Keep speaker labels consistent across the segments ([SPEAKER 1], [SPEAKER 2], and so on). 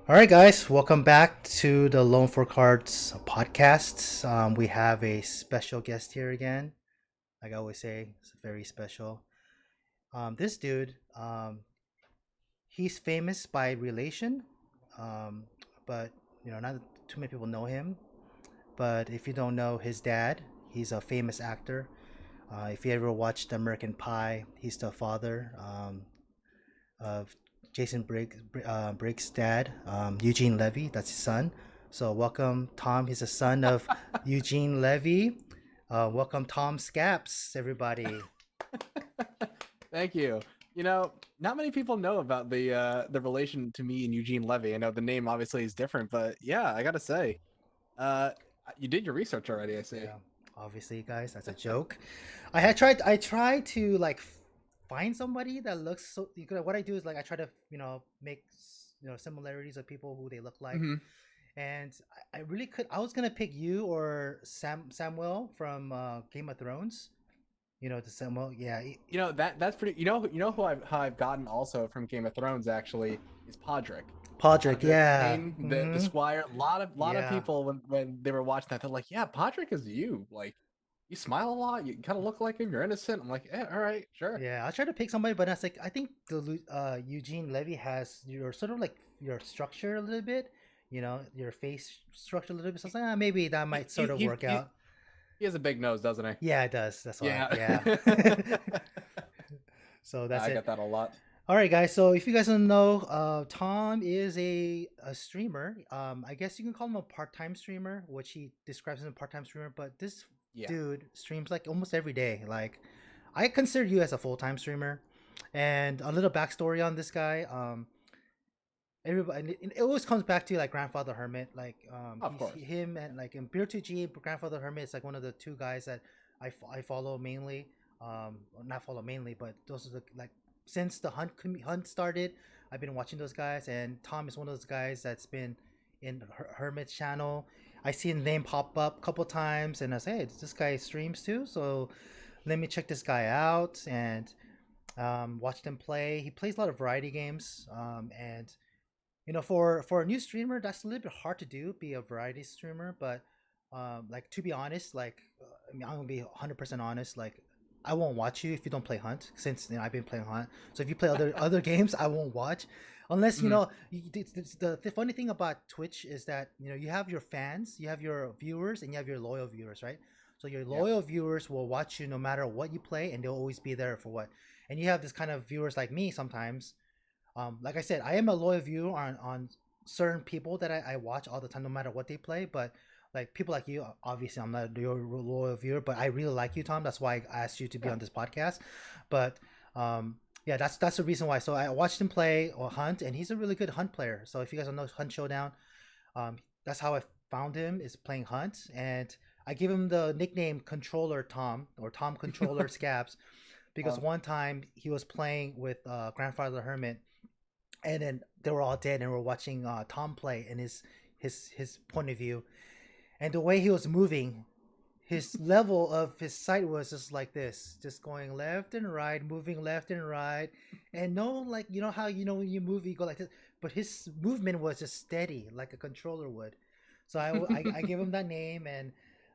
[SPEAKER 1] All right, guys, welcome back to the Loan for Cards podcast. We have a special guest here again. Like I always say, it's very special. This dude, he's famous by relation, um, but not too many people know him. But if you don't know his dad, he's a famous actor. If you ever watched American Pie, he's the father of Briggs' dad, Eugene Levy. That's his son. So welcome, Tom. He's a son of Eugene Levy. Welcome, TomScapps, everybody.
[SPEAKER 2] Thank you. Not many people know about the relation to me and Eugene Levy. I know the name obviously is different, but yeah, I gotta say, uh, you did your research already. I see.
[SPEAKER 1] Yeah, obviously, guys, that's a joke. I tried to like find somebody that looks so. What I do is like I try to make similarities of people who they look like,
[SPEAKER 2] hmm
[SPEAKER 1] and I really could. I was gonna pick you or Samuel from Game of Thrones. The Samuel. Yeah,
[SPEAKER 2] that's pretty. You know who how I've gotten also from Game of Thrones actually is Podrick.
[SPEAKER 1] Podrick.
[SPEAKER 2] Podrick
[SPEAKER 1] Yeah.
[SPEAKER 2] Payne, the squire. A lot of
[SPEAKER 1] Yeah.
[SPEAKER 2] people when they were watching that, they're like, "Yeah, Podrick is you. Like, you smile a lot. You kind of look like him. You're innocent." I'm like, "Yeah, all right, sure."
[SPEAKER 1] Yeah. I try to pick somebody, but that's like I think the Eugene Levy has your sort of like your structure a little bit. Your face structure a little bit. So I was like, maybe that
[SPEAKER 2] He
[SPEAKER 1] might
[SPEAKER 2] he
[SPEAKER 1] sort of
[SPEAKER 2] he
[SPEAKER 1] work
[SPEAKER 2] he,
[SPEAKER 1] out.
[SPEAKER 2] he has a big nose, doesn't he?
[SPEAKER 1] Yeah, it does. That's why.
[SPEAKER 2] Yeah.
[SPEAKER 1] Yeah. So that's
[SPEAKER 2] I
[SPEAKER 1] it.
[SPEAKER 2] get that a lot.
[SPEAKER 1] All right, guys. So if you guys don't know, Tom is a streamer. I guess you can call him a part-time streamer, which he describes as a part-time streamer. But this
[SPEAKER 2] Yeah.
[SPEAKER 1] dude streams like almost every day. Like, I consider you as a full-time streamer. And a little backstory on this guy. Everybody, it always comes back to like Grandfather Hermit. Like,
[SPEAKER 2] Of course.
[SPEAKER 1] him and like in Beer 2G, Grandfather Hermit is like one of the two guys that I follow mainly. Or not follow mainly, but those are the like since the hunt started, I've been watching those guys, and Tom is one of those guys that's been in Hermit's channel. I see his name pop up a couple times, and I say, hey, this guy streams too, so let me check this guy out and watch him play. He plays a lot of variety games, and for a new streamer, that's a little bit hard to do, be a variety streamer. But like to be honest, like I mean, I'm gonna be 100% honest. Like I won't watch you if you don't play Hunt, since I've been playing Hunt. So if you play other games, I won't watch, unless
[SPEAKER 2] Mhm.
[SPEAKER 1] the funny thing about Twitch is that you have your fans, you have your viewers, and you have your loyal viewers, right? So your
[SPEAKER 2] Yep.
[SPEAKER 1] loyal viewers will watch you no matter what you play, and they'll always be there for what. And you have this kind of viewers like me sometimes. Like I said, I am a loyal viewer on certain people that I watch all the time, no matter what they play. But like people like you, obviously, I'm not your loyal viewer, but I really like you, Tom. That's why I asked you to be
[SPEAKER 2] Yeah.
[SPEAKER 1] on this podcast. But yeah, that's the reason why. So I watched him play or Hunt, and he's a really good Hunt player. So if you guys don't know Hunt Showdown, that's how I found him, is playing Hunt, and I give him the nickname Controller Tom, or Tom Controller Scabs, because
[SPEAKER 2] Um,
[SPEAKER 1] one time he was playing with Grandfather Hermit, and then they were all dead, and we're watching Tom play in his point of view, and the way he was moving, his level of his sight was just like this, just going left and right, moving left and right, and no, like how when you move you go like this, but his movement was just steady like a controller would. So I gave him that name, and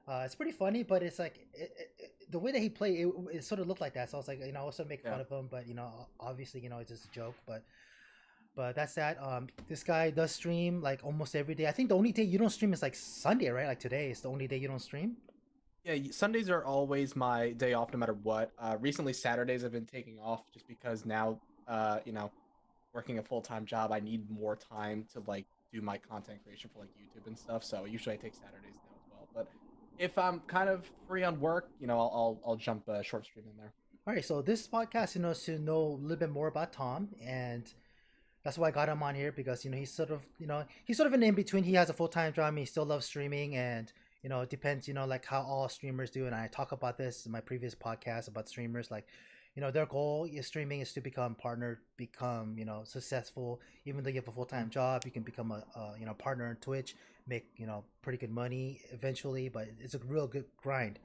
[SPEAKER 1] it's pretty funny, but it's like the way that he played it sort of looked like that. So I was like, I also make
[SPEAKER 2] yeah.
[SPEAKER 1] fun of him, but obviously it's just a joke, but that's that. This guy does stream like almost every day. I think the only day you don't stream is like Sunday, right? Like today is the only day you don't stream.
[SPEAKER 2] Yeah. Sundays are always my day off, no matter what. Recently, Saturdays have been taking off just because now, working a full-time job, I need more time to like do my content creation for like YouTube and stuff. So usually I take Saturdays now as well. But if I'm kind of free on work, I'll jump a short stream in there.
[SPEAKER 1] All right, so this podcast, is to know a little bit more about Tom, and that's why I got him on here, because he's sort of an in between. He has a full time job, and he still loves streaming, and it depends, like how all streamers do. And I talk about this in my previous podcast about streamers, like their goal is streaming is to become partner, become successful. Even though you have a full
[SPEAKER 2] Mhm.
[SPEAKER 1] time job, you can become a partner in Twitch, make pretty good money eventually, but it's a real good grind.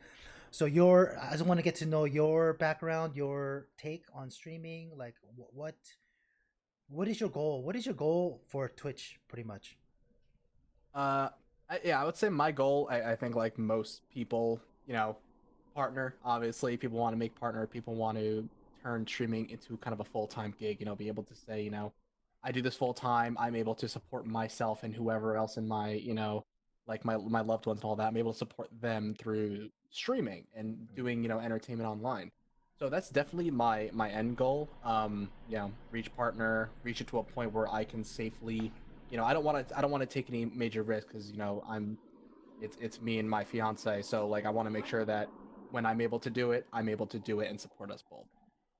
[SPEAKER 1] So I just want to get to know your background, your take on streaming. Like, what is your goal? What is your goal for Twitch, pretty much?
[SPEAKER 2] Uh, yeah, I would say my goal. I think like most people, partner. Obviously, people want to make partner. People want to turn streaming into kind of a full time gig. Be able to say, I do this full time. I'm able to support myself and whoever else in my, like my loved ones and all that. I'm able to support them through streaming and doing, entertainment online. So that's definitely my end goal. Reach partner, reach it to a point where I can safely, I don't want to take any major risks because it's me and my fiance. So like I want to make sure that when I'm able to do it, I'm able to do it and support us both.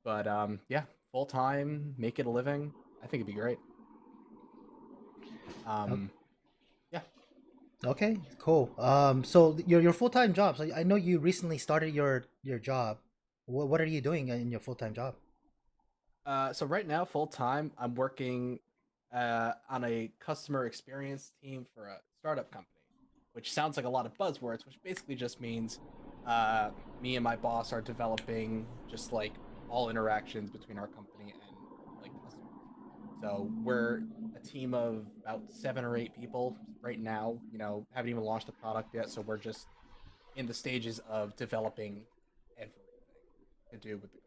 [SPEAKER 2] But yeah, full time, make it a living. I think it'd be great.
[SPEAKER 1] O-
[SPEAKER 2] Um, yeah.
[SPEAKER 1] Okay, cool. So your full time job. So I know you recently started your job. What are you doing in your full time job?
[SPEAKER 2] So right now, full time, I'm working on a customer experience team for a startup company, which sounds like a lot of buzzwords, which basically just means uh, me and my boss are developing just like all interactions between our company and like customers. So we're a team of about 7 or 8 people right now. Haven't even launched the product yet, so we're just in the stages of developing everything to do with the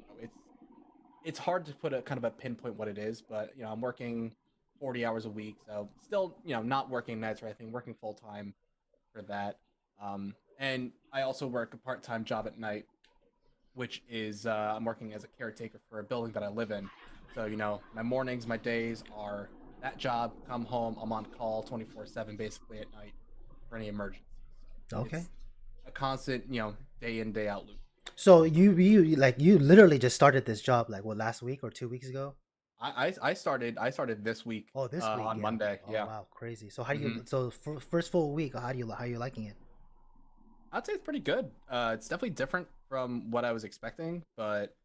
[SPEAKER 2] company. It's hard to put a kind of a pinpoint what it is, but I'm working 40 hours a week, so still not working nights or anything, working full time for that. And I also work a part time job at night, which is I'm working as a caretaker for a building that I live in. So my mornings, my days are that job. Come home, I'm on call 24/7 basically at night for any emergencies. So
[SPEAKER 1] Okay.
[SPEAKER 2] it's a constant day in day out loop.
[SPEAKER 1] So you literally just started this job like what, last week or 2 weeks ago?
[SPEAKER 2] I started this week
[SPEAKER 1] Oh, this week,
[SPEAKER 2] on
[SPEAKER 1] yeah.
[SPEAKER 2] Monday.
[SPEAKER 1] Oh
[SPEAKER 2] Yeah.
[SPEAKER 1] wow, crazy. So how do
[SPEAKER 2] hmm
[SPEAKER 1] you so first full week? How are you liking it?
[SPEAKER 2] I'd say it's pretty good. It's definitely different from what I was expecting, but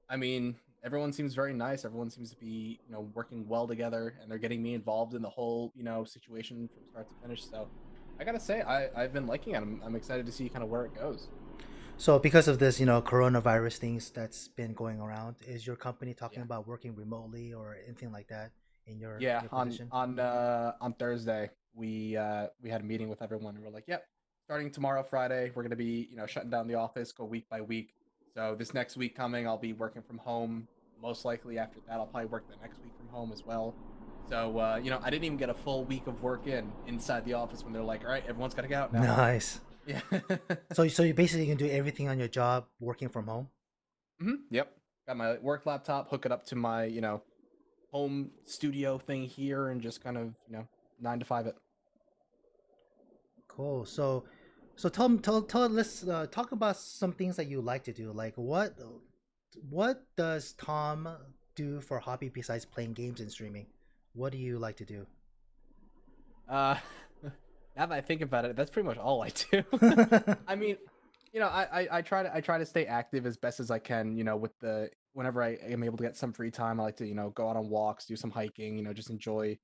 [SPEAKER 2] I mean, everyone seems very nice. Everyone seems to be, working well together, and they're getting me involved in the whole, situation from start to finish. So, I gotta say, I've been liking it. I'm excited to see kind of where it goes.
[SPEAKER 1] So because of this, coronavirus things that's been going around, is your company talking
[SPEAKER 2] Yeah.
[SPEAKER 1] about working remotely or anything like that in
[SPEAKER 2] Yeah,
[SPEAKER 1] your
[SPEAKER 2] on
[SPEAKER 1] position?
[SPEAKER 2] on on Thursday we had a meeting with everyone and we're like, yep, starting tomorrow Friday, we're gonna be, shutting down the office, go week by week. So this next week coming, I'll be working from home. Most likely after that, I'll probably work the next week from home as well. So I didn't even get a full week of work inside the office when they're like, all right, everyone's gotta get out now.
[SPEAKER 1] Nice.
[SPEAKER 2] Yeah.
[SPEAKER 1] So you basically can do everything on your job working from home.
[SPEAKER 2] Yep. Got my work laptop, hook it up to my, home studio thing here and just kind of, 9 to 5 it.
[SPEAKER 1] Cool. So let's talk about some things that you like to do. Like what does Tom do for hobby besides playing games and streaming? What do you like to do?
[SPEAKER 2] Uh, now that I think about it, that's pretty much all I do. I mean, I try to stay active as best as I can. With the whenever I am able to get some free time, I like to go out on walks, do some hiking. Just enjoy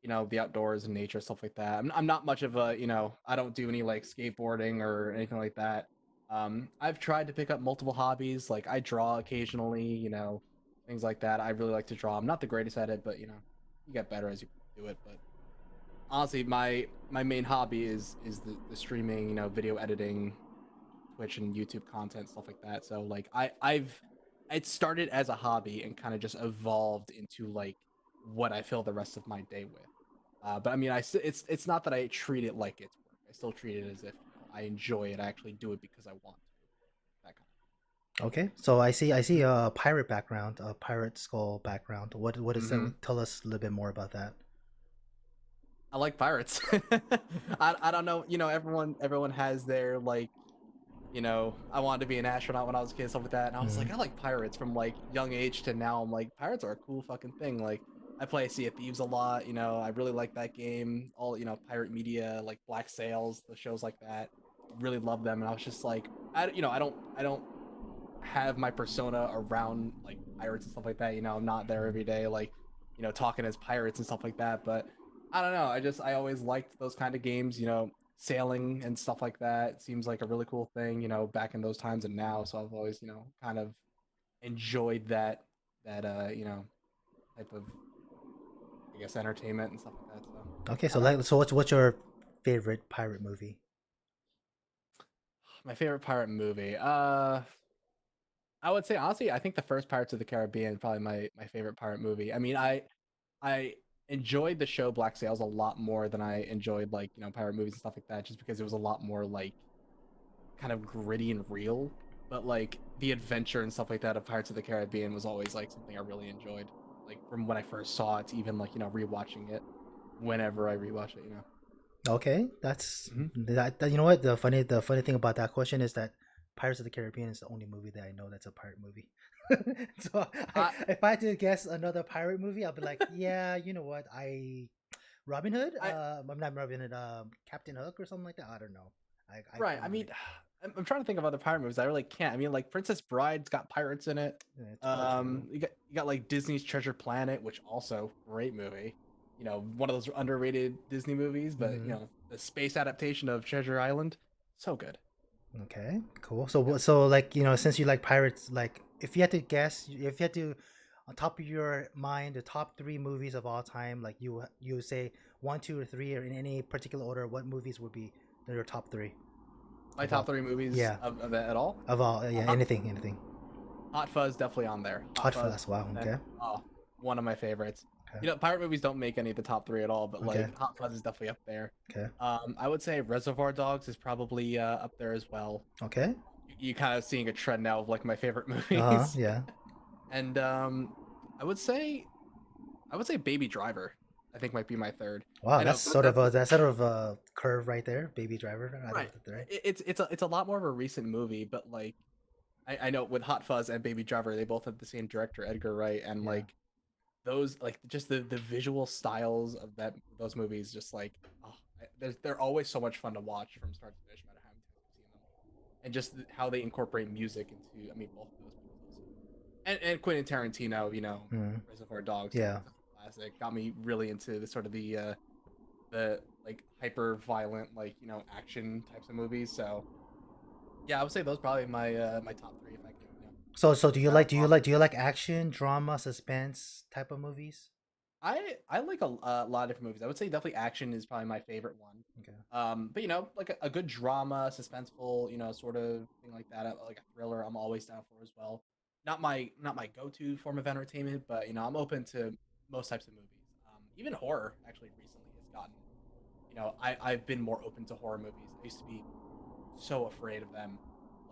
[SPEAKER 2] the outdoors and nature stuff like that. I'm not much of a I don't do any like skateboarding or anything like that. I've tried to pick up multiple hobbies. Like I draw occasionally. Things like that. I really like to draw. I'm not the greatest at it, but you get better as you do it. But honestly, my main hobby is the streaming, video editing, Twitch and YouTube content, stuff like that. So like I've it started as a hobby and kind of just evolved into like what I fill the rest of my day with. But I mean, it's not that I treat it like it's work. I still treat it as if I enjoy it. I actually do it because I want to. That kind
[SPEAKER 1] Okay, so I see a pirate background, a pirate skull background. What
[SPEAKER 2] of.
[SPEAKER 1] is that? Tell us a little bit more about that.
[SPEAKER 2] I like pirates. I don't know. Everyone has their like I wanted to be an astronaut when I was a kid, stuff like that. And I was
[SPEAKER 1] Hmm.
[SPEAKER 2] like, I like pirates from like young age to now. I'm like, pirates are a cool fucking thing. Like, I play Sea of Thieves a lot. I really like that game. All pirate media, like Black Sails, the shows like that. Really love them. And I was just like, I don't have my persona around like pirates and stuff like that. I'm not there every day, like talking as pirates and stuff like that. But I don't know. I always liked those kind of games. Sailing and stuff like that seems like a really cool thing. Back in those times and now. So I've always kind of enjoyed that type of I guess entertainment and stuff like that. So
[SPEAKER 1] Okay,
[SPEAKER 2] I
[SPEAKER 1] so
[SPEAKER 2] don't know.
[SPEAKER 1] what's your favorite pirate movie?
[SPEAKER 2] My favorite pirate movie. I would say honestly, I think the first Pirates of the Caribbean is probably my favorite pirate movie. I mean, I enjoyed the show Black Sails a lot more than I enjoyed like pirate movies and stuff like that, just because it was a lot more like kind of gritty and real. But like the adventure and stuff like that of Pirates of the Caribbean was always like something I really enjoyed. Like from when I first saw it to even like rewatching it whenever I rewatch it.
[SPEAKER 1] Okay, that's
[SPEAKER 2] Hmm.
[SPEAKER 1] that. You know what? The funny thing about that question is that Pirates of the Caribbean is the only movie that I know that's a pirate movie. So
[SPEAKER 2] I
[SPEAKER 1] if I had to guess another pirate movie, I'll be like, yeah, you know what? Robin Hood.
[SPEAKER 2] I
[SPEAKER 1] I'm not Robin Hood. Captain Hook or something like that. I don't know. I
[SPEAKER 2] right. I
[SPEAKER 1] couldn't
[SPEAKER 2] mean,
[SPEAKER 1] really.
[SPEAKER 2] I'm trying to think of other pirate movies. I really can't. I mean, like Princess Bride's got pirates in it.
[SPEAKER 1] Yeah, it's probably true.
[SPEAKER 2] You got like Disney's Treasure Planet, which also great movie. One of those underrated Disney movies, but
[SPEAKER 1] Hmm.
[SPEAKER 2] the space adaptation of Treasure Island, so good.
[SPEAKER 1] Okay, cool. So
[SPEAKER 2] Yep.
[SPEAKER 1] so like since you like pirates, like if you had to guess, if you had to, on top of your mind, the top three movies of all time, like you would say one, two, or three, or in any particular order, what movies would be your top three
[SPEAKER 2] My
[SPEAKER 1] of all?
[SPEAKER 2] top three movies
[SPEAKER 1] Yeah,
[SPEAKER 2] of it at all.
[SPEAKER 1] of all. Yeah,
[SPEAKER 2] Hot,
[SPEAKER 1] anything.
[SPEAKER 2] Hot Fuzz definitely on there. Hot
[SPEAKER 1] Hot
[SPEAKER 2] Fuzz,
[SPEAKER 1] Fuzz. Wow.
[SPEAKER 2] 100%.
[SPEAKER 1] Okay.
[SPEAKER 2] Oh, one of my favorites.
[SPEAKER 1] Okay.
[SPEAKER 2] Pirate movies don't make any of the top three at all, but
[SPEAKER 1] Okay.
[SPEAKER 2] like Hot Fuzz is definitely up there.
[SPEAKER 1] Okay.
[SPEAKER 2] I would say Reservoir Dogs is probably up there as well.
[SPEAKER 1] Okay.
[SPEAKER 2] You kind of seeing a trend now of like my favorite
[SPEAKER 1] Uh huh.
[SPEAKER 2] movies.
[SPEAKER 1] Yeah.
[SPEAKER 2] And I would say Baby Driver. I think might be my third.
[SPEAKER 1] Wow.
[SPEAKER 2] I
[SPEAKER 1] That's
[SPEAKER 2] know
[SPEAKER 1] sort of
[SPEAKER 2] that's
[SPEAKER 1] a curve right there. Baby Driver out of
[SPEAKER 2] right.
[SPEAKER 1] the three.
[SPEAKER 2] It's a lot more of a recent movie, but like I know with Hot Fuzz and Baby Driver, they both have the same director, Edgar Wright, and
[SPEAKER 1] Yeah.
[SPEAKER 2] like those like just the visual styles of those movies, just like oh, they're always so much fun to watch from start to finish, no matter how many times you've seen them, and just how they incorporate music into. I mean, both of those movies, and Quentin Tarantino,
[SPEAKER 1] Mm.
[SPEAKER 2] Reservoir Dogs,
[SPEAKER 1] Yeah.
[SPEAKER 2] such a classic, got me really into the sort of the like hyper violent like action types of movies. So yeah, I would say those probably my top three if I can
[SPEAKER 1] So do you like
[SPEAKER 2] rattle
[SPEAKER 1] do you
[SPEAKER 2] off.
[SPEAKER 1] like do you like action, drama, suspense type of movies?
[SPEAKER 2] I like a lot of different movies. I would say definitely action is probably my favorite one.
[SPEAKER 1] Okay.
[SPEAKER 2] But like a good drama, suspenseful, sort of thing like that, like a thriller, I'm always down for as well. Not my go-to form of entertainment, but I'm open to most types of movies. Even horror actually recently has gotten, I've been more open to horror movies. I used to be so afraid of them.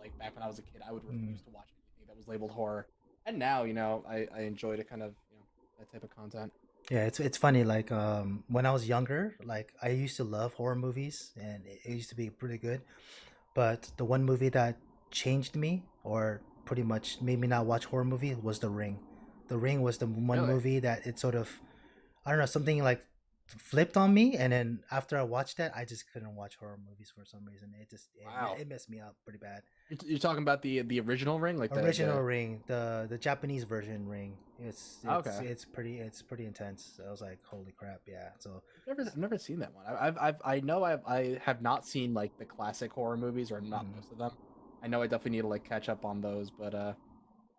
[SPEAKER 2] Like back when I was a kid, I would
[SPEAKER 1] Mm.
[SPEAKER 2] refuse to watch anything that was labeled horror. And now, I enjoy to kind of, that type of content.
[SPEAKER 1] Yeah, it's funny. Like when I was younger, like I used to love horror movies, and it used to be pretty good. But the one movie that changed me, or pretty much made me not watch horror movie, was The Ring. The Ring was the one
[SPEAKER 2] Really?
[SPEAKER 1] movie that it sort of, I don't know, something like flipped on me, and then after I watched that, I just couldn't watch horror movies for some reason.
[SPEAKER 2] Wow.
[SPEAKER 1] It messed me up pretty bad.
[SPEAKER 2] You're talking about the original Ring, like
[SPEAKER 1] Original
[SPEAKER 2] the
[SPEAKER 1] Ring, the Japanese version Ring. It's it's
[SPEAKER 2] okay.
[SPEAKER 1] it's pretty it's pretty intense. I was like, holy crap, yeah. So
[SPEAKER 2] I've never seen that one. I know I have not seen like the classic horror movies, or not
[SPEAKER 1] mm.
[SPEAKER 2] most of them. I know I definitely need to like catch up on those, but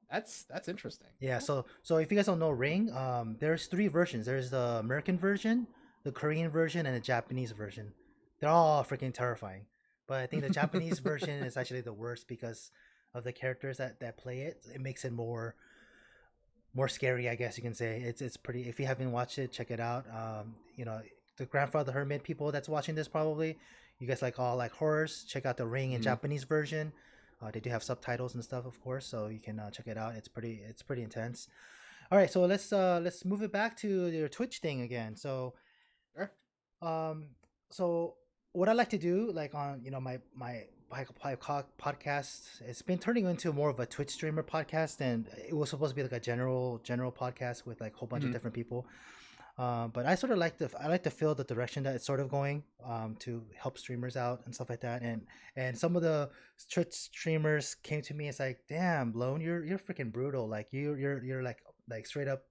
[SPEAKER 2] that's interesting.
[SPEAKER 1] Yeah,
[SPEAKER 2] Cool.
[SPEAKER 1] so if you guys don't know Ring, there's three versions. There's the American version, the Korean version, and the Japanese version. They're all freaking terrifying, but I think the Japanese version is actually the worst because of the characters that play it. It makes it more scary, I guess you can say. It's pretty. If you haven't watched it, check it out. The Grandfather Hermit people that's watching this, probably you guys like all like horrors. Check out the Ring in
[SPEAKER 2] Mhm.
[SPEAKER 1] Japanese version. They do have subtitles and stuff, of course, so you can check it out. It's pretty intense. All right, so let's move it back to your Twitch thing again.
[SPEAKER 2] Sure.
[SPEAKER 1] Um, so what I like to do, like on podcast, it's been turning into more of a Twitch streamer podcast, and it was supposed to be like a general podcast with like a whole bunch of
[SPEAKER 2] Mhm.
[SPEAKER 1] different people. But I sort of like to feel the direction that it's sort of going, to help streamers out and stuff like that. And some of the Twitch streamers came to me. It's like, damn, Lone, you're freaking brutal. Like you're like straight up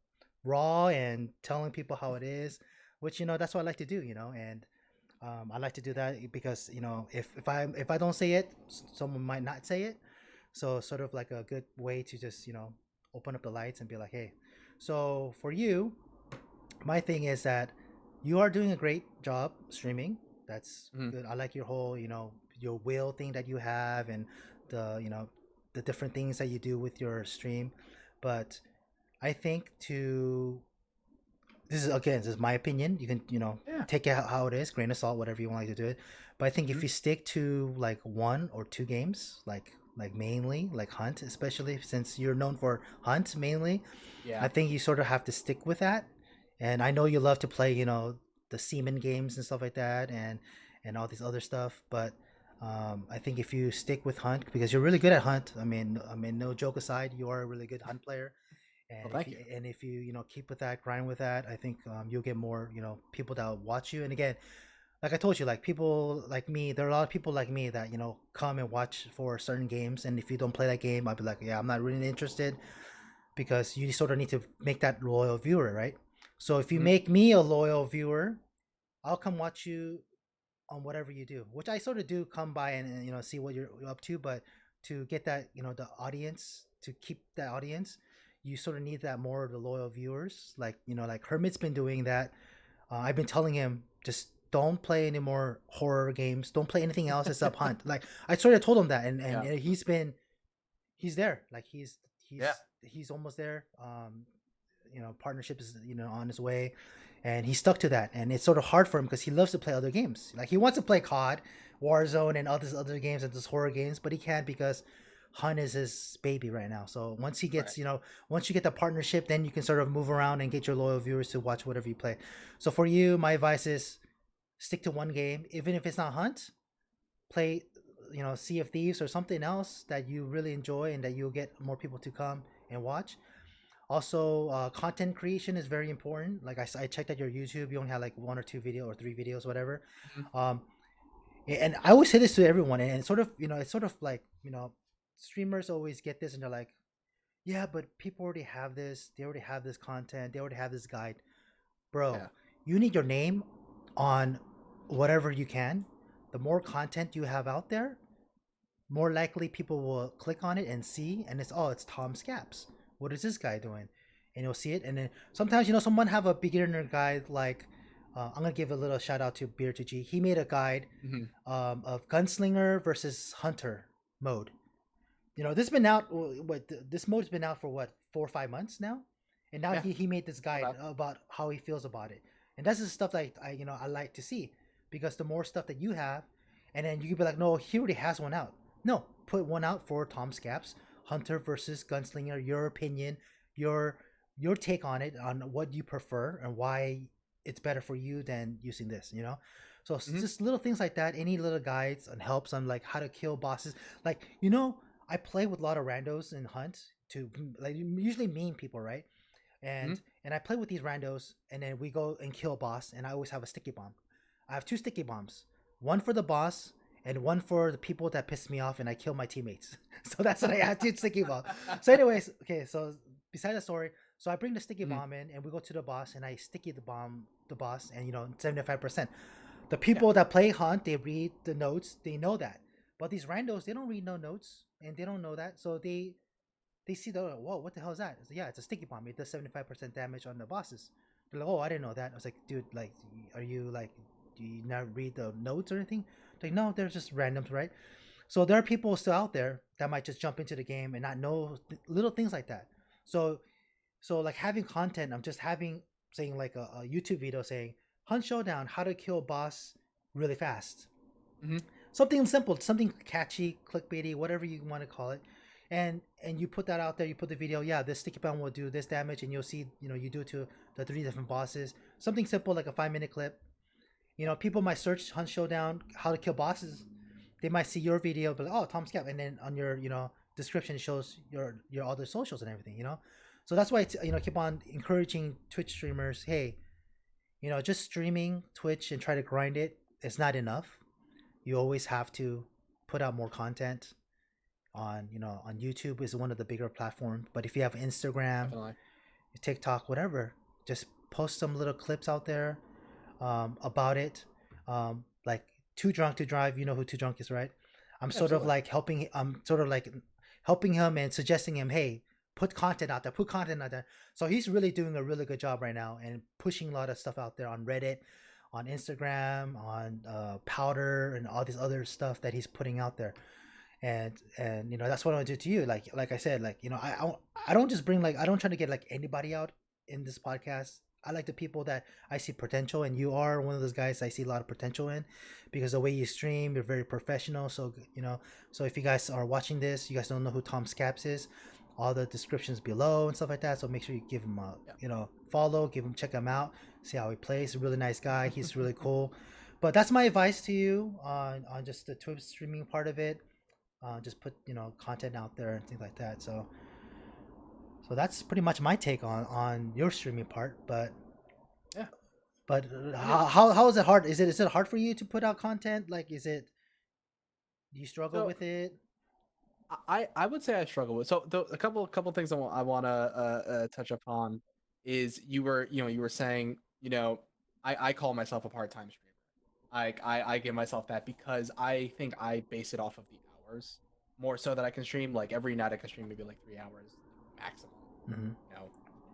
[SPEAKER 1] raw and telling people how it is, which that's what I like to do. And I like to do that because if I don't say it, someone might not say it. So sort of like a good way to just open up the lights and be like, hey, so for you, my thing is that you are doing a great job streaming. That's
[SPEAKER 2] Mhm.
[SPEAKER 1] good. I like your whole, your wheel thing that you have, and the, the different things that you do with your stream. But I think to this is, again, this is my opinion. You can,
[SPEAKER 2] Yeah.
[SPEAKER 1] take it how it is, grain of salt, whatever you want to do it. But I think if
[SPEAKER 2] Mhm.
[SPEAKER 1] you stick to like one or two games, like mainly like Hunt, especially since you're known for Hunt mainly, I
[SPEAKER 2] Yeah.
[SPEAKER 1] think you sort of have to stick with that. And I know you love to play, the Seaman games and stuff like that, and all these other stuff. But I think if you stick with Hunt, because you're really good at Hunt. I mean, no joke aside, you are a really good Hunt player.
[SPEAKER 2] Well,
[SPEAKER 1] And if
[SPEAKER 2] thank
[SPEAKER 1] you
[SPEAKER 2] you.
[SPEAKER 1] and if you keep with that, grind with that, I think you'll get more people that will watch you. And again, like I told you, like people like me, there are a lot of people like me that come and watch for certain games. And if you don't play that game, I'll be like, yeah, I'm not really interested, because you sort of need to make that loyal viewer, right? So if you
[SPEAKER 2] Mhm.
[SPEAKER 1] make me a loyal viewer, I'll come watch you on whatever you do, which I sort of do come by and see what you're up to. But to get that, the audience, to keep that audience, you sort of need that more of the loyal viewers. Like like Hermit's been doing that. I've been telling him, just don't play any more horror games. Don't play anything else except Hunt. Like I sort of told him that, and
[SPEAKER 2] Yeah.
[SPEAKER 1] he's there. Like
[SPEAKER 2] Yeah.
[SPEAKER 1] he's almost there. Partnership is on his way, and he stuck to that. And it's sort of hard for him because he loves to play other games. Like he wants to play COD, Warzone, and all these other games and these horror games, but he can't because Hunt is his baby right now. So once he
[SPEAKER 2] Right.
[SPEAKER 1] gets, once you get the partnership, then you can sort of move around and get your loyal viewers to watch whatever you play. So for you, my advice is stick to one game, even if it's not Hunt. Play, Sea of Thieves or something else that you really enjoy and that you'll get more people to come and watch. Also, content creation is very important. Like I checked out your YouTube, you only had like one or two video or three videos, whatever.
[SPEAKER 2] Mhm.
[SPEAKER 1] Um, and I always say this to everyone, and it's sort of, it's sort of like, streamers always get this, and they're like, yeah, but people already have this. They already have this content. They already have this guide, bro.
[SPEAKER 2] Yeah.
[SPEAKER 1] You need your name on whatever you can. The more content you have out there, more likely people will click on it and see, and it's TomScapps. What is this guy doing? And you'll see it, and then sometimes someone have a beginner guide like. I'm gonna give a little shout out to Beer to G. He made a guide
[SPEAKER 2] Mhm.
[SPEAKER 1] of gunslinger versus hunter mode. This has been out. What this mode's been out for what 4 or 5 months now, and now
[SPEAKER 2] Yeah.
[SPEAKER 1] he made this guide
[SPEAKER 2] About.
[SPEAKER 1] about how he feels about it, and that's the stuff that I like to see, because the more stuff that you have, and then you can be like, no, he already has one out. No, put one out for TomScapps Hunter versus Gunslinger. Your opinion, your your take on it, on what you prefer and why it's better for you than using this. So it's
[SPEAKER 2] Mhm.
[SPEAKER 1] just little things like that. Any little guides and helps on like how to kill bosses, like I play with a lot of randos in Hunt to like usually mean people, right?
[SPEAKER 2] Mhm.
[SPEAKER 1] And I play with these randos, and then we go and kill a boss, and I always have a sticky bomb. I have two sticky bombs, one for the boss and one for the people that piss me off and I kill my teammates. So that's what I have, two sticky bombs. So anyways, okay, so beside the story, so I bring the sticky
[SPEAKER 2] Mhm.
[SPEAKER 1] bomb in, and we go to the boss, and I sticky the boss, and 75%. The
[SPEAKER 2] Yeah.
[SPEAKER 1] people that play Hunt, they read the notes, they know that. But these randos, they don't read no notes, and they don't know that, so they see the, whoa, what the hell is that? It's like, yeah, it's a sticky bomb. It does 75% damage on the bosses. They're like, oh, I didn't know that. I was like, dude, like, are you like, do you not read the notes or anything? Like, no, they're just randoms, right? So there are people still out there that might just jump into the game and not know little things like that. So like having content, I'm just having saying like a YouTube video saying Hunt Showdown, how to kill boss really fast.
[SPEAKER 2] Mhm.
[SPEAKER 1] Something simple, something catchy, clickbaity, whatever you want to call it. And you put that out there, you put the video, yeah, this sticky bomb will do this damage, and you'll see, you do it to the three different bosses. Something simple like a 5 minute clip. People might search Hunt Showdown, how to kill bosses. They might see your video, but like, oh, Tom Scap, and then on your description it shows your other socials and everything. So that's why it's, keep on encouraging Twitch streamers. Hey, just streaming Twitch and try to grind it is not enough. You always have to put out more content on YouTube is one of the bigger platforms. But if you have Instagram,
[SPEAKER 2] Definitely.
[SPEAKER 1] TikTok, whatever, just post some little clips out there about it. Like Too Drunk to Drive, you know who Too Drunk is, right? I'm
[SPEAKER 2] Yeah,
[SPEAKER 1] sort of
[SPEAKER 2] absolutely.
[SPEAKER 1] like helping. I'm sort of like helping him and suggesting him, hey, put content out there, put content out there. So he's really doing a really good job right now and pushing a lot of stuff out there on Reddit, on Instagram, on Powder, and all this other stuff that he's putting out there. And that's what I want to do to you. Like I said, like I don't just bring like I don't try to get like anybody out in this podcast. I like the people that I see potential, and you are one of those guys I see a lot of potential in, because the way you stream, you're very professional. So so if you guys are watching this, you guys don't know who TomScapps is. All the descriptions below and stuff like that. So make sure you give him a follow, check him out, see how he plays. He's a really nice guy. He's really cool. But that's my advice to you on just the Twitch streaming part of it. Just put content out there and things like that. So that's pretty much my take on your streaming part. But
[SPEAKER 2] Yeah.
[SPEAKER 1] but how is it hard? Is it hard for you to put out content? Like, do you struggle
[SPEAKER 2] So
[SPEAKER 1] with it?
[SPEAKER 2] I would say I struggle with a couple things I want to touch upon is you were saying I call myself a part-time streamer. I give myself that because I think I base it off of the hours more so that I can stream. Like every night I can stream maybe like 3 hours maximum.
[SPEAKER 1] Mm-hmm.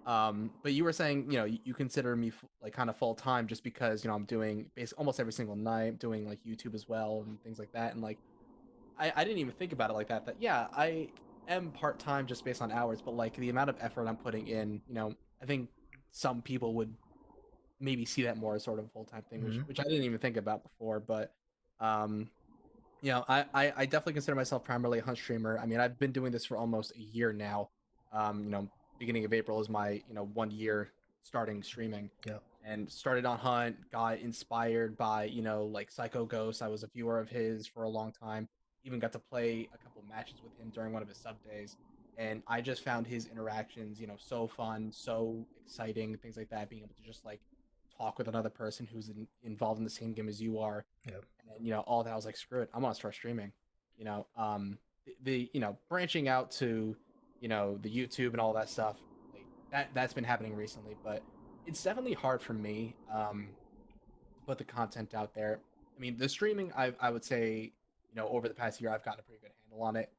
[SPEAKER 2] You but you were saying you consider me like kind of full time just because I'm doing basically almost every single night, doing like YouTube as well and things like that, and like I didn't even think about it like that. That yeah, I am part time just based on hours, but like the amount of effort I'm putting in, I think some people would maybe see that more as sort of a full time thing,
[SPEAKER 1] Mm-hmm.
[SPEAKER 2] which I didn't even think about before. But um, I definitely consider myself primarily a hunt streamer. I mean, I've been doing this for almost a year now. Beginning of April is my 1 year starting streaming,
[SPEAKER 1] Yeah.
[SPEAKER 2] and started on Hunt. Got inspired by like Psycho Ghost. I was a viewer of his for a long time. Even got to play a couple matches with him during one of his sub days, and I just found his interactions so fun, so exciting, things like that. Being able to just like talk with another person who's involved in the same game as you are,
[SPEAKER 1] Yeah.
[SPEAKER 2] and all that. I was like, screw it, I'm gonna start streaming. you know um Branching out to the YouTube and all that stuff, like that's been happening recently, but it's definitely hard for me to put the content out there. I mean, the streaming, I would say, over the past year, I've gotten a pretty good handle on it.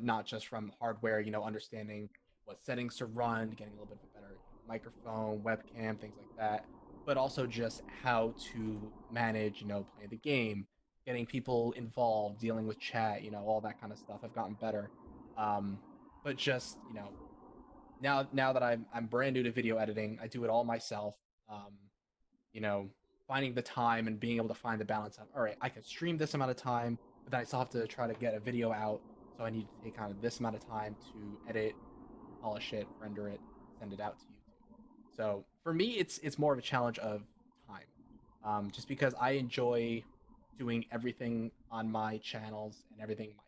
[SPEAKER 2] Not just from hardware, understanding what settings to run, getting a little bit of a better microphone, webcam, things like that, but also just how to manage, playing the game, getting people involved, dealing with chat, all that kind of stuff. I've gotten better. Um, but just, now that I'm brand new to video editing, I do it all myself. Um, you know, Finding the time and being able to find the balance of, all right, I can stream this amount of time, but then I still have to try to get a video out. So I need to take kind of this amount of time to edit, polish it, render it, send it out to YouTube. So for me, it's more of a challenge of time, just because I enjoy doing everything on my channels and everything myself.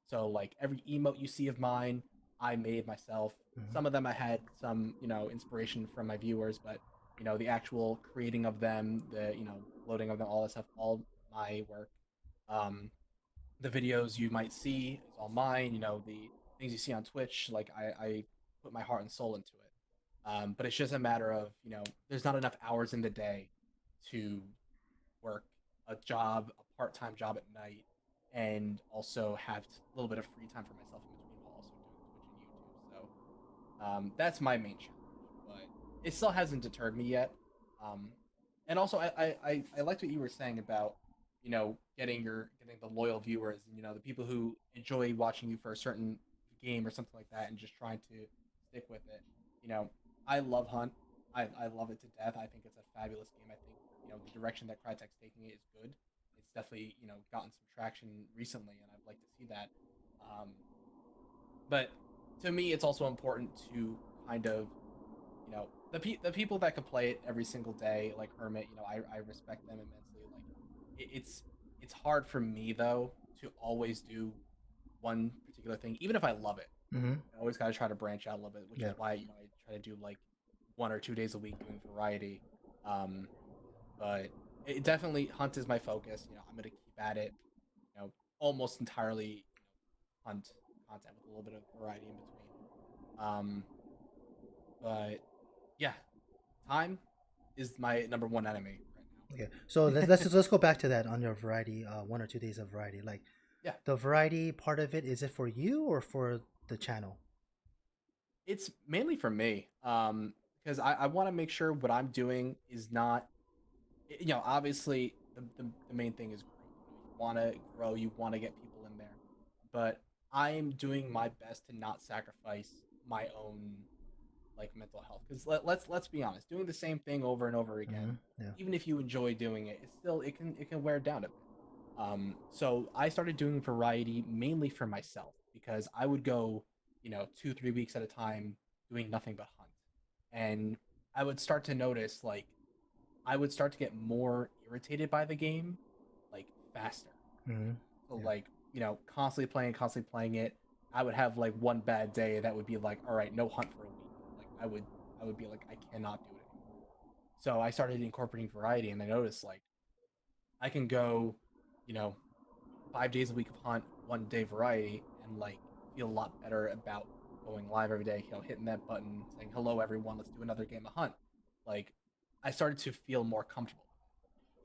[SPEAKER 2] So like every emote you see of mine, I made myself.
[SPEAKER 1] Mm-hmm.
[SPEAKER 2] Some of them I had some inspiration from my viewers, but the actual creating of them, the loading of them, all that stuff, all my work. Um, the videos you might see is all mine. The things you see on Twitch, like I put my heart and soul into it. But it's just a matter of there's not enough hours in the day to work a job, a part-time job at night, and also have a little bit of free time for myself in between while also doing Twitch and YouTube. So that's my main challenge, but it still hasn't deterred me yet. Um, and also, I liked what you were saying about getting the loyal viewers and the people who enjoy watching you for a certain game or something like that, and just trying to stick with it. You know, I love Hunt. I love it to death. I think it's a fabulous game. I think the direction that Crytek's taking it is good. It's definitely gotten some traction recently, and I'd like to see that. Um, but to me, it's also important to kind of the people that can play it every single day, like Hermit. I respect them immensely. Like it's hard for me though to always do one particular thing, even if I love it.
[SPEAKER 1] Mm-hmm.
[SPEAKER 2] I always got to try to branch out a little bit, which is
[SPEAKER 1] Yeah.
[SPEAKER 2] why I try to do like 1 or 2 days a week doing variety. Um, but it definitely Hunt is my focus. I'm gonna keep at it. Almost entirely Hunt content with a little bit of variety in between. But yeah, time is my number one enemy
[SPEAKER 1] Okay. So
[SPEAKER 2] right now.
[SPEAKER 1] let's go back to that on your variety. 1 or 2 days of variety. Like
[SPEAKER 2] Yeah.
[SPEAKER 1] the variety part of it, is it for you or for the channel?
[SPEAKER 2] It's mainly for me, because I want to make sure what I'm doing is not, obviously the main thing is growth. You want to grow, you want to get people in there, but I'm doing my best to not sacrifice my own like mental health. Because let's be honest, doing the same thing over and over again,
[SPEAKER 1] Yeah.
[SPEAKER 2] even if you enjoy doing it, it's still it can wear down a bit. So I started doing variety mainly for myself because I would go, 2 3 weeks at a time doing nothing but hunt, and I would start to notice like I would start to get more irritated by the game, like faster.
[SPEAKER 1] Hmm.
[SPEAKER 2] So
[SPEAKER 1] Yeah.
[SPEAKER 2] like, constantly playing it. I would have like one bad day that would be like, all right, no hunt for a week. Like I would be like, I cannot do it anymore. So I started incorporating variety, and I noticed like I can go, you know, 5 days a week of hunt, 1 day variety, and like feel a lot better about going live every day. Hitting that button, saying hello everyone, let's do another game of hunt. Like I started to feel more comfortable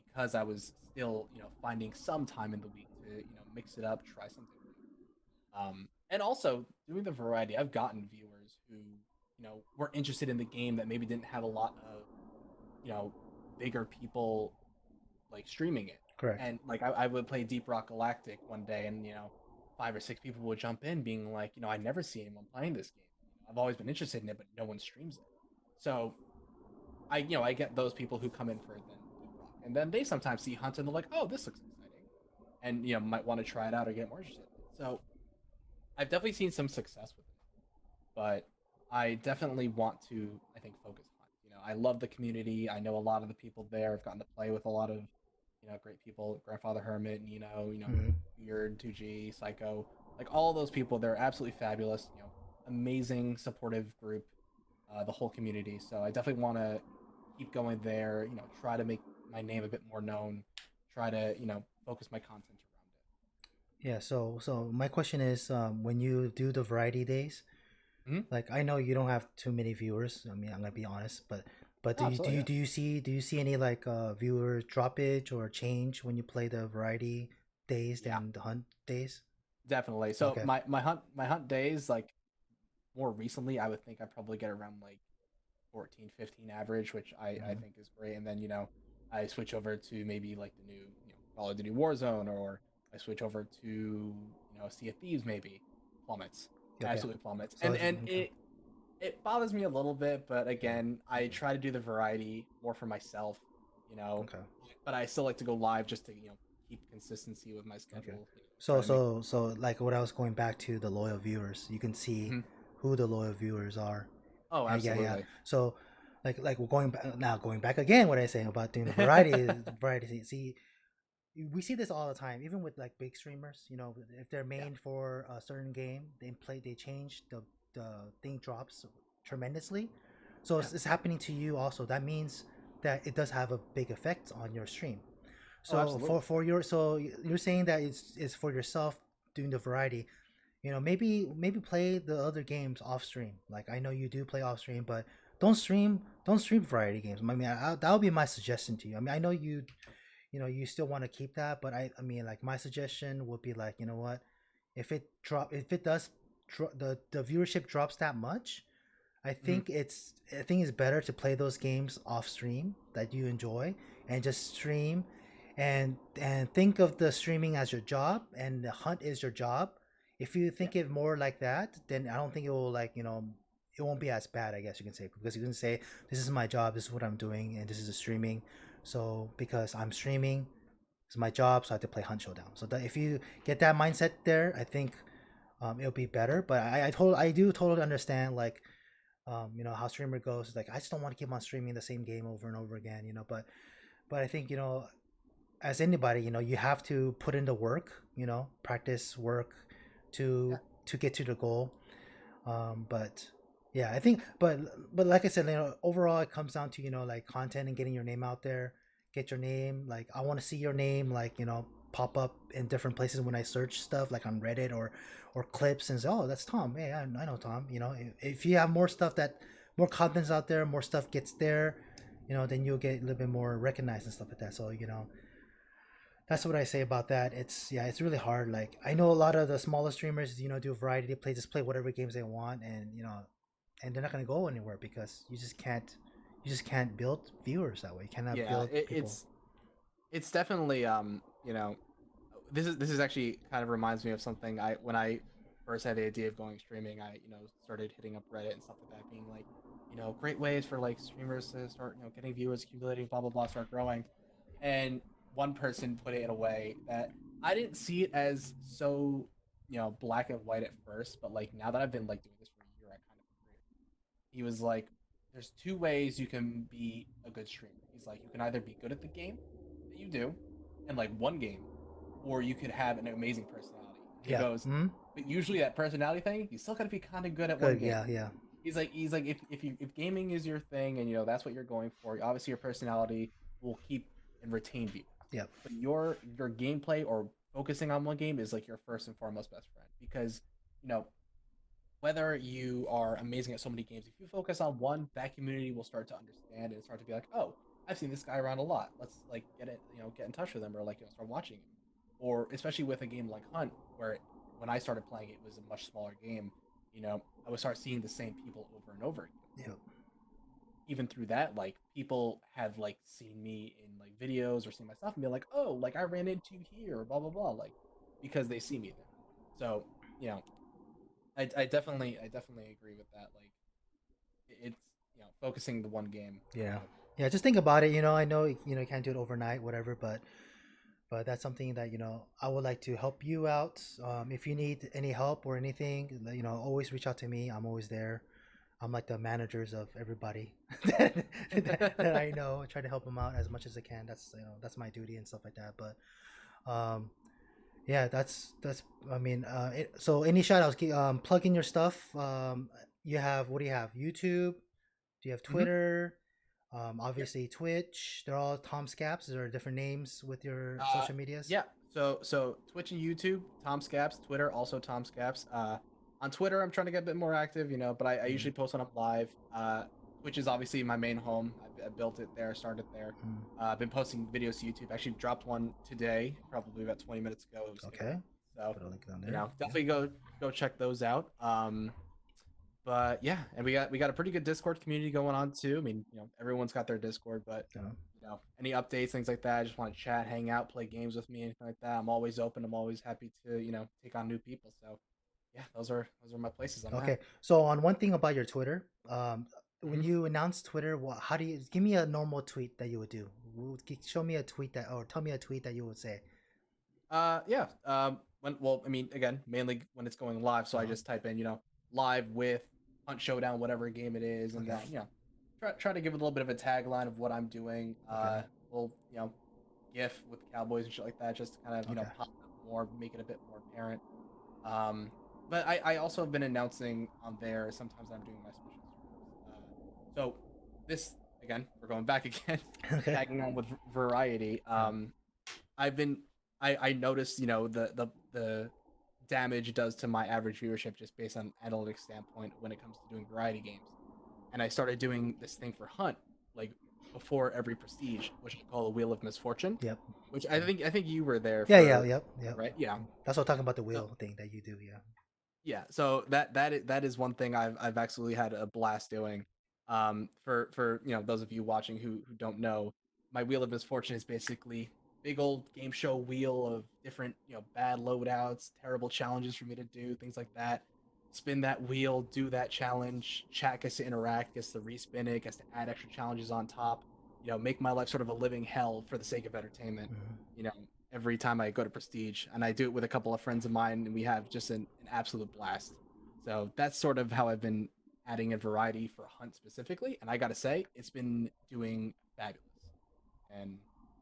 [SPEAKER 2] because I was still, finding some time in the week to, mix it up, try something new. And also doing the variety, I've gotten viewers who, were interested in the game that maybe didn't have a lot of, you know, bigger people like streaming it.
[SPEAKER 1] Correct.
[SPEAKER 2] And like I would play Deep Rock Galactic one day, and 5 or 6 people would jump in, being like, I never see anyone playing this game. I've always been interested in it, but no one streams it. So I get those people who come in for then Deep Rock, and then they sometimes see Hunt and they're like, oh, this looks exciting, and might want to try it out or get more interested. So I've definitely seen some success with it, but I definitely want to, I think, focus Hunt. I love the community. I know a lot of the people there. I've gotten to play with a lot of great people, Grandfather Hermit,
[SPEAKER 1] Hmm.
[SPEAKER 2] Weird, 2G, Psycho, like all those people. They're absolutely fabulous. Amazing, supportive group, the whole community. So I definitely want to keep going there. Try to make my name a bit more known. Try to focus my content around
[SPEAKER 1] Yeah. So my question is, when you do the variety days,
[SPEAKER 2] it. Mm-hmm.
[SPEAKER 1] like I know you don't have too many viewers. I mean, I'm gonna be honest, but
[SPEAKER 2] Oh, absolutely, yeah.
[SPEAKER 1] do you see any like viewer droppage or change when you play the variety days
[SPEAKER 2] Yeah,
[SPEAKER 1] than the hunt days?
[SPEAKER 2] definitely. So
[SPEAKER 1] Okay.
[SPEAKER 2] my hunt days, like more recently, I would think I probably get around like 14, 15 average, which I
[SPEAKER 1] Hmm.
[SPEAKER 2] think is great. And then, I switch over to maybe like the new, Call of Duty Warzone, or I switch over to, Sea of Thieves, maybe plummets,
[SPEAKER 1] Okay.
[SPEAKER 2] absolutely plummets.
[SPEAKER 1] So
[SPEAKER 2] And
[SPEAKER 1] okay.
[SPEAKER 2] it bothers me a little bit, but again, I try to do the variety more for myself, you know,
[SPEAKER 1] Okay.
[SPEAKER 2] but I still like to go live just to, keep consistency with my
[SPEAKER 1] Okay.
[SPEAKER 2] schedule, try
[SPEAKER 1] So
[SPEAKER 2] to make.
[SPEAKER 1] so so like what I was going back to the loyal viewers, you can see
[SPEAKER 2] Mhm.
[SPEAKER 1] who the loyal viewers are.
[SPEAKER 2] Oh,
[SPEAKER 1] Yeah, yeah.
[SPEAKER 2] absolutely.
[SPEAKER 1] So like we're going back now, going back again. What I was saying about doing the variety, variety. See, we see this all the time, even with like big streamers. If they're
[SPEAKER 2] Yeah.
[SPEAKER 1] main for a certain game, they change the thing drops tremendously. So
[SPEAKER 2] Yeah.
[SPEAKER 1] it's happening to you also. That means that it does have a big effect on your stream.
[SPEAKER 2] Oh,
[SPEAKER 1] So
[SPEAKER 2] absolutely.
[SPEAKER 1] so you're saying that it's for yourself doing the variety. Maybe play the other games off stream. Like I know you do play off stream, but don't stream variety games. I mean, that would be my suggestion to you. I mean, I know you still want to keep that, but I mean, like my suggestion would be like, you know what, if it does the viewership drops that much,
[SPEAKER 2] Mhm.
[SPEAKER 1] I think it's better to play those games off stream that you enjoy and just stream and think of the streaming as your job and the hunt is your job. If you
[SPEAKER 2] Yeah.
[SPEAKER 1] think it more like that, then I don't think it will it won't be as bad, I guess you can say, because you can say this is my job, this is what I'm doing, and this is the streaming. So because I'm streaming, it's my job, so I have to play Hunt Showdown. So that if you get that mindset there, I think it'll be better. But I do totally understand like how streamer goes. Like I just don't want to keep on streaming the same game over and over again. But I think as anybody, you have to put in the work. Practice work to
[SPEAKER 2] Yeah.
[SPEAKER 1] get to the goal. But yeah, I think, but like I said, overall it comes down to like content and getting your name out there. Get your name. Like I want to see your name, like pop up in different places when I search stuff, like on Reddit or clips, and say, oh, that's Tom. Hey, I know Tom. If you have more stuff more contents out there, more stuff gets there. Then you'll get a little bit more recognized and stuff like that. So that's what I say about that. It's really hard. Like I know a lot of the smaller streamers, do a variety. They just play whatever games they want, and and they're not going to go anywhere because you just can't build viewers that way. You cannot
[SPEAKER 2] Yeah,
[SPEAKER 1] build people.
[SPEAKER 2] it's definitely you know, this is actually kind of reminds me of something I when I first had the idea of going streaming. I started hitting up Reddit and stuff like that, being like, great ways for like streamers to start getting viewers, accumulating, blah blah blah, start growing. And one person put it in a way that I didn't see it as so black and white at first, but like now that I've been like doing this for a year, I kind of agree. He was like, "There's two ways you can be a good streamer." He's like, "You can either be good at the game that you do, and like one game, or you could have an amazing personality." And he
[SPEAKER 1] Yeah.
[SPEAKER 2] goes, "But usually that personality thing, you still got to be kind of good at one
[SPEAKER 1] Good.
[SPEAKER 2] game."
[SPEAKER 1] Yeah. Yeah.
[SPEAKER 2] He's like if gaming is your thing and that's what you're going for, obviously your personality will keep and retain viewers.
[SPEAKER 1] Yep.
[SPEAKER 2] But your gameplay or focusing on one game is like your first and foremost best friend because you know whether you are amazing at so many games, if you focus on one, that community will start to understand and start to be like, oh, I've seen this guy around a lot. Let's like get in touch with him or like start watching him. Or especially with a game like Hunt, where when I started playing, it was a much smaller game. I would start seeing the same people over and over again.
[SPEAKER 1] Yep.
[SPEAKER 2] Even through that, like people have like seen me in like videos or seen my stuff and be like, oh, like I ran into you here, blah blah blah, like because they see me there. So you know, I definitely agree with that. Like it's focusing the one game.
[SPEAKER 1] Yeah. Yeah. Just think about it. I know you can't do it overnight, whatever, but that's something that I would like to help you out. If you need any help or anything, always reach out to me. I'm always there. I'm like the managers of everybody that I know. I try to help them out as much as I can. That's my duty and stuff like that. But um, yeah, that's. I mean, so any shout outs? Plug in your stuff. You have what do you have? YouTube? Do you have
[SPEAKER 2] hmm
[SPEAKER 1] Twitter?
[SPEAKER 2] Yep.
[SPEAKER 1] Obviously Twitch. They're all TomScapps. There are different names with your
[SPEAKER 2] Uh,
[SPEAKER 1] social medias.
[SPEAKER 2] yeah. So Twitch and YouTube, TomScapps. Twitter also TomScapps. On Twitter, I'm trying to get a bit more active, but I
[SPEAKER 1] Mm,
[SPEAKER 2] usually post when I'm live. Twitch is obviously my main home. I built it there, started there.
[SPEAKER 1] mm.
[SPEAKER 2] I've been posting videos to YouTube. Actually, dropped one today, probably about 20 minutes ago. It was good.
[SPEAKER 1] Okay.
[SPEAKER 2] So,
[SPEAKER 1] Put a link down there. Yeah.
[SPEAKER 2] definitely go check those out. But yeah, and we got a pretty good Discord community going on too. I mean, everyone's got their Discord, but
[SPEAKER 1] Yeah.
[SPEAKER 2] any updates, things like that, just want to chat, hang out, play games with me, anything like that. I'm always open. I'm always happy to, take on new people. So yeah, those are my places on that.
[SPEAKER 1] Okay. So on one thing about your Twitter, when
[SPEAKER 2] hmm
[SPEAKER 1] you announce Twitter, how do you give me a normal tweet that you would do? Show me a tweet that, or tell me a tweet that you would say.
[SPEAKER 2] Yeah. I mean, again, mainly when it's going live, so I
[SPEAKER 1] Uh-huh.
[SPEAKER 2] just type in, live with Hunt Showdown, whatever game it is, and
[SPEAKER 1] Okay.
[SPEAKER 2] then try to give it a little bit of a tagline of what I'm doing.
[SPEAKER 1] Okay.
[SPEAKER 2] Little GIF with cowboys and shit like that, just to kind of
[SPEAKER 1] Okay.
[SPEAKER 2] pop it up more, make it a bit more apparent. Um, but I also have been announcing on there sometimes I'm doing my special streams. So this again, we're going back again,
[SPEAKER 1] Okay.
[SPEAKER 2] tagging on with variety.
[SPEAKER 1] Yeah.
[SPEAKER 2] I've been I noticed the damage it does to my average viewership just based on analytics standpoint when it comes to doing variety games, and I started doing this thing for Hunt like before every prestige, which I call a Wheel of Misfortune,
[SPEAKER 1] Yep.
[SPEAKER 2] which I think you were there
[SPEAKER 1] Yeah. Yeah.
[SPEAKER 2] for
[SPEAKER 1] Yep.
[SPEAKER 2] that,
[SPEAKER 1] Yep.
[SPEAKER 2] right? Yeah.
[SPEAKER 1] That's what I'm talking about the
[SPEAKER 2] So
[SPEAKER 1] wheel thing that you do. Yeah.
[SPEAKER 2] so that is one thing I've actually had a blast doing. For those of you watching who don't know, my Wheel of Misfortune is basically big old game show wheel of different bad loadouts, terrible challenges for me to do, things like that. Spin that wheel, do that challenge. Chat gets to interact, gets to respin it, gets to add extra challenges on top. Make my life sort of a living hell for the sake of entertainment.
[SPEAKER 1] Hmm.
[SPEAKER 2] You know, every time I go to Prestige, and I do it with a couple of friends of mine, and we have just an absolute blast. So that's sort of how I've been adding in variety for Hunt specifically, and I gotta say, it's been doing fabulous, and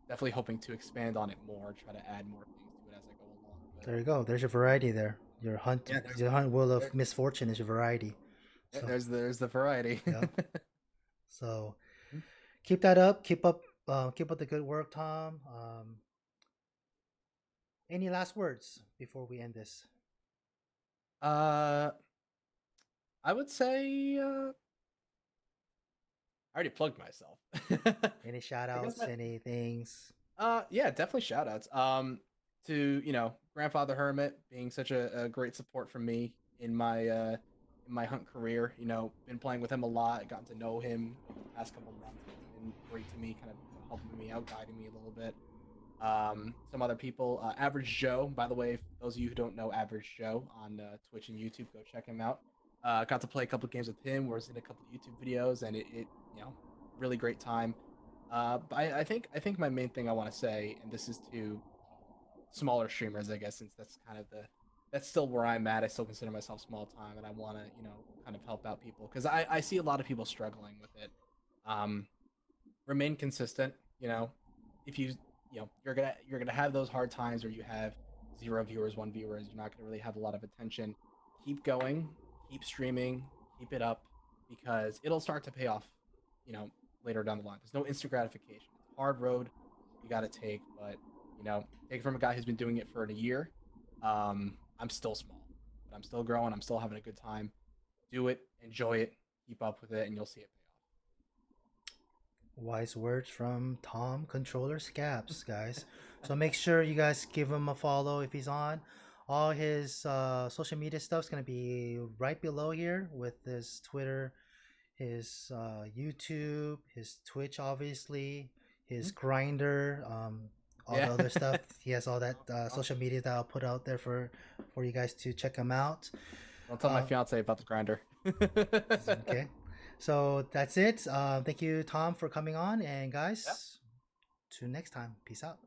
[SPEAKER 2] definitely hoping to expand on it more, try to add more things to it as I go along. But
[SPEAKER 1] There you go. There's your variety there.
[SPEAKER 2] yeah,
[SPEAKER 1] Your hunt wheel of
[SPEAKER 2] there,
[SPEAKER 1] misfortune is your variety. So
[SPEAKER 2] there's the variety.
[SPEAKER 1] yeah. So keep that up. Keep up the good work, Tom. Any last words before we end this?
[SPEAKER 2] uh, I would say I already plugged myself.
[SPEAKER 1] Any shout
[SPEAKER 2] I guess
[SPEAKER 1] outs? Any things?
[SPEAKER 2] yeah, definitely shout outs. To, Grandfather Hermit being such a great support for me in my in my hunt career. You know, been playing with him a lot, gotten to know him over the past couple months. He's been great to me, kind of helping me out, guiding me a little bit. Some other people, Average Joe, by the way, for those of you who don't know Average Joe on Twitch and YouTube, go check him out. Got to play a couple of games with him. Was in a couple of YouTube videos, and it you know, really great time. But I think my main thing I want to say, and this is to smaller streamers, I guess, since that's still where I'm at. I still consider myself small time, and I want to kind of help out people because I see a lot of people struggling with it. Um, Remain consistent. If you're gonna have those hard times where you have 0 viewers, 1 viewers, you're not gonna really have a lot of attention. Keep going, keep streaming, keep it up because it'll start to pay off. You know, later down the line. There's no instant gratification. It's a hard road you got to take, but take it from a guy who's been doing it for a year. I'm still small, but I'm still growing. I'm still having a good time. Do it, enjoy it, keep up with it, and you'll see it pay
[SPEAKER 1] Wise words from Tom Controller Scaps, guys. So make sure you guys give him a follow if he's on. All his social media stuff's gonna be right below here with his Twitter, his YouTube, his Twitch, obviously,
[SPEAKER 2] off.
[SPEAKER 1] his Grinder, all the
[SPEAKER 2] Yeah.
[SPEAKER 1] other stuff. He has all that social media that I'll put out there for you guys to check him out.
[SPEAKER 2] Don't tell my
[SPEAKER 1] Uh,
[SPEAKER 2] fiance about the grinder.
[SPEAKER 1] okay, so that's it. Thank you, Tom, for coming on, and
[SPEAKER 2] Yeah.
[SPEAKER 1] guys, to next time. Peace out.